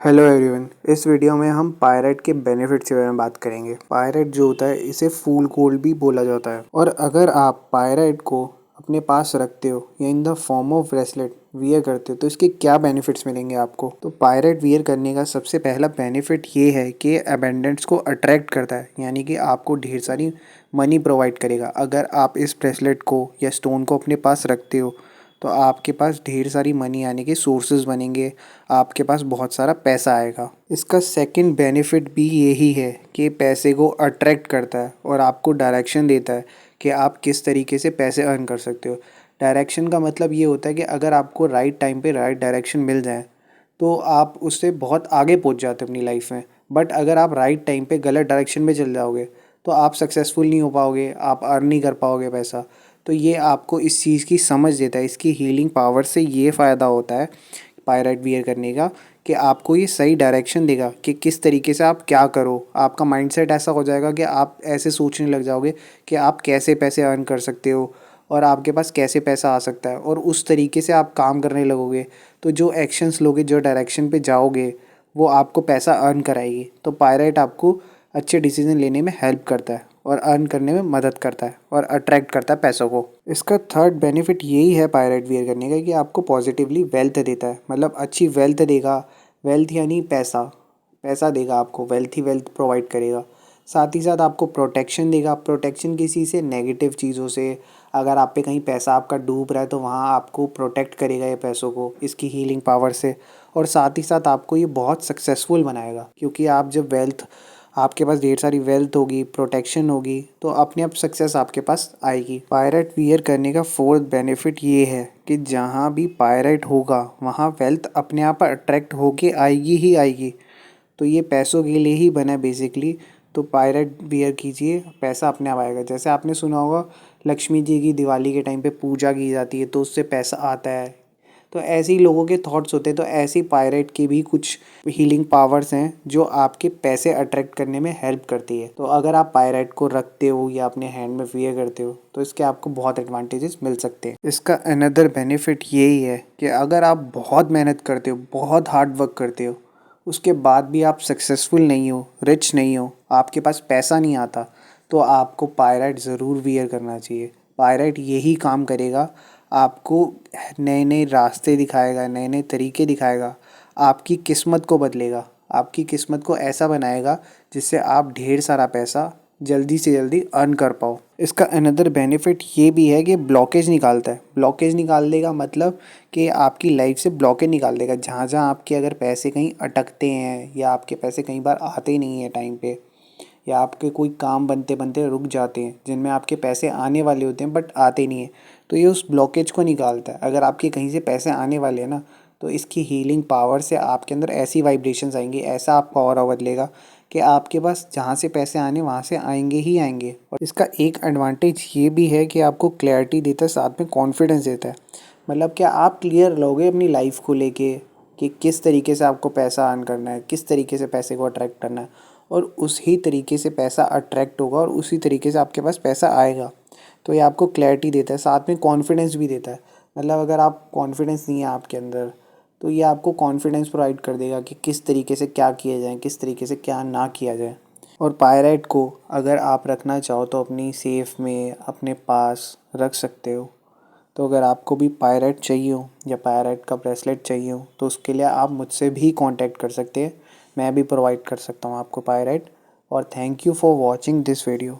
Hello everyone. इस video में हम पायरेट के बेनिफिट्स के बारे में बात करेंगे। पायरेट जो होता है इसे फूल गोल्ड भी बोला जाता है, और अगर आप पायरेट को अपने पास रखते हो या in the form of bracelet wear करते हो तो इसके क्या बेनिफिट्स मिलेंगे आपको। तो पायरेट वियर करने का सबसे पहला बेनिफिट ये है कि अबेंडेंस को अट्रैक्ट करता है, यानी कि आपको ढेर सारी मनी प्रोवाइड करेगा। अगर आप इस ब्रेसलेट को या स्टोन को अपने पास रखते हो तो आपके पास ढेर सारी मनी आने के सोर्सेज बनेंगे, आपके पास बहुत सारा पैसा आएगा। इसका सेकंड बेनिफिट भी यही है कि पैसे को अट्रैक्ट करता है और आपको डायरेक्शन देता है कि आप किस तरीके से पैसे अर्न कर सकते हो। डायरेक्शन का मतलब ये होता है कि अगर आपको राइट टाइम पे राइट डायरेक्शन मिल जाए तो आप उससे बहुत आगे पहुंच जाते हो अपनी लाइफ में। बट अगर आप राइट टाइम पे गलत डायरेक्शन में चल जाओगे तो आप सक्सेसफुल नहीं हो पाओगे, आप अर्न नहीं कर पाओगे पैसा। तो ये आपको इस चीज़ की समझ देता है। इसकी हीलिंग पावर से ये फ़ायदा होता है पायरेट वियर करने का कि आपको ये सही डायरेक्शन देगा कि किस तरीके से आप क्या करो। आपका माइंडसेट ऐसा हो जाएगा कि आप ऐसे सोचने लग जाओगे कि आप कैसे पैसे अर्न कर सकते हो और आपके पास कैसे पैसा आ सकता है, और उस तरीके से आप काम करने लगोगे। तो जो एक्शंस लोगे, जो डायरेक्शन पे जाओगे, वो आपको पैसा अर्न कराएगी। तो पायरेट आपको अच्छे डिसीजन लेने में हेल्प करता है और अर्न करने में मदद करता है और अट्रैक्ट करता है पैसों को। इसका थर्ड बेनिफिट यही है पायरेट वियर करने का कि आपको पॉजिटिवली वेल्थ देता है, मतलब अच्छी वेल्थ देगा। वेल्थ यानी पैसा, पैसा देगा आपको, वेल्थ ही वेल्थ प्रोवाइड करेगा। साथ ही साथ आपको प्रोटेक्शन देगा। प्रोटेक्शन किसी से, नेगेटिव चीज़ों से। अगर आप पे कहीं पैसा आपका डूब रहा है तो वहाँ आपको प्रोटेक्ट करेगा ये पैसों को, इसकी हीलिंग पावर से। और साथ ही साथ आपको ये बहुत सक्सेसफुल बनाएगा, क्योंकि आप जब वेल्थ, आपके पास ढेर सारी वेल्थ होगी, प्रोटेक्शन होगी, तो अपने आप सक्सेस आपके पास आएगी। पायरेट वियर करने का फोर्थ बेनिफिट ये है कि जहाँ भी पायरेट होगा वहाँ वेल्थ अपने आप अट्रैक्ट होके आएगी ही आएगी। तो ये पैसों के लिए ही बना है बेसिकली। तो पायरेट वियर कीजिए, पैसा अपने आप आएगा। जैसे आपने सुना होगा लक्ष्मी जी की दिवाली के टाइम पे पूजा की जाती है तो उससे पैसा आता है। तो ऐसे ही लोगों के थॉट्स होते हैं। तो ऐसी पायरेट की भी कुछ हीलिंग पावर्स हैं जो आपके पैसे अट्रैक्ट करने में हेल्प करती है। तो अगर आप पायरेट को रखते हो या अपने हैंड में वियर करते हो तो इसके आपको बहुत एडवांटेजेस मिल सकते हैं। इसका अनदर बेनिफिट यही है कि अगर आप बहुत मेहनत करते हो, बहुत हार्ड वर्क करते हो, उसके बाद भी आप सक्सेसफुल नहीं हो, रिच नहीं हो, आपके पास पैसा नहीं आता, तो आपको पायरेट ज़रूर वियर करना चाहिए। पायरेट यही काम करेगा, आपको नए नए रास्ते दिखाएगा, नए नए तरीके दिखाएगा, आपकी किस्मत को बदलेगा, आपकी किस्मत को ऐसा बनाएगा जिससे आप ढेर सारा पैसा जल्दी से जल्दी अर्न कर पाओ। इसका अनदर बेनिफिट ये भी है कि ब्लॉकेज निकालता है। ब्लॉकेज निकाल देगा मतलब कि आपकी लाइफ से ब्लॉकेज निकाल देगा। जहाँ जहाँ आपके अगर पैसे कहीं अटकते हैं या आपके पैसे कई बार आते नहीं हैं टाइम पे, या आपके कोई काम बनते बनते रुक जाते हैं जिनमें आपके पैसे आने वाले होते हैं बट आते नहीं हैं, तो ये उस ब्लॉकेज को निकालता है। अगर आपके कहीं से पैसे आने वाले हैं ना, तो इसकी हीलिंग पावर से आपके अंदर ऐसी वाइब्रेशंस आएंगी, ऐसा आपका ऑरा बदलेगा कि आपके पास जहाँ से पैसे आने वहाँ से आएंगे ही आएंगे। और इसका एक एडवांटेज ये भी है कि आपको क्लैरिटी देता है, साथ में कॉन्फिडेंस देता है। मतलब कि आप क्लियर रहोगे अपनी लाइफ को लेके कि किस तरीके से आपको पैसा अर्न करना है, किस तरीके से पैसे को अट्रैक्ट करना है, और उसी तरीके से पैसा अट्रैक्ट होगा और उसी तरीके से आपके पास पैसा आएगा। तो ये आपको क्लैरिटी देता है, साथ में कॉन्फिडेंस भी देता है। मतलब अगर आप कॉन्फिडेंस नहीं है आपके अंदर तो ये आपको कॉन्फिडेंस प्रोवाइड कर देगा कि किस तरीके से क्या किया जाए, किस तरीके से क्या ना किया जाए। और पायरेट को अगर आप रखना चाहो तो अपनी सेफ में अपने पास रख सकते हो। तो अगर आपको भी पायरेट चाहिए हो या पायरेट का ब्रेसलेट चाहिए हो तो उसके लिए आप मुझसे भी कांटेक्ट कर सकते हैं। मैं भी प्रोवाइड कर सकता हूँ आपको पायरेट। और thank you for watching this video.